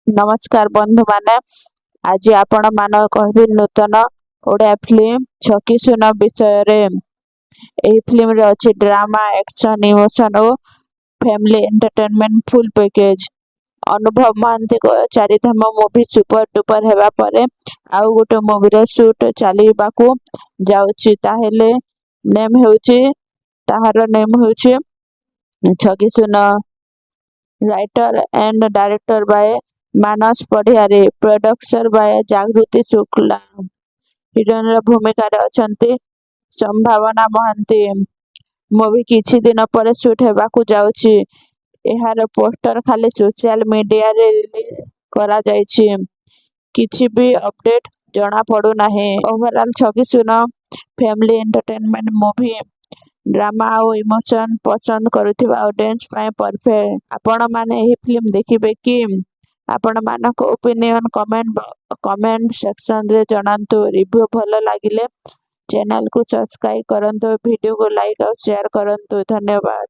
नमस्कार बंधु माने आज आपण मान कहबी नूतन ओडिया फिल्म छकी सुन विषय रे। एही फिल्म रे अछि ड्रामा एक्शन इमोशन और फैमिली एंटरटेनमेंट फुल पैकेज। अनुभव महांती को चारिधाम मूवी सुपर डुपर हेबा परे आउ गोटे मूवी रे शूट चलीबाकू जाउची ताहेले नेम हेउची छकी सुन। Writer and director by Manas पढ़ियारे, production by Jagruti Shukla. Heroine भूमिका रे अछंती संभावना महांती। मूवी किछि दिन पर शूट हेबाकू जाउची। एहार पोस्टर खाली सोशल मीडिया रे रिलीज करा जायछि। किछि भी अपडेट जणा पड़ू नाही। ओवरऑल छकी सुन फैमिली एंटरटेनमेंट मूवी ड्रामा और इमोशन पसंद करुथिबा ऑडियंस पाए परफेक्ट। आपण माने एही फिल्म देखिबे कि आपण मानक ओपिनियन कमेंट सेक्शन रे जणांतु। रिव्यू भलो लागिले चैनल को सब्सक्राइब करंतु, वीडियो को लाइक और शेयर करंतु। धन्यवाद।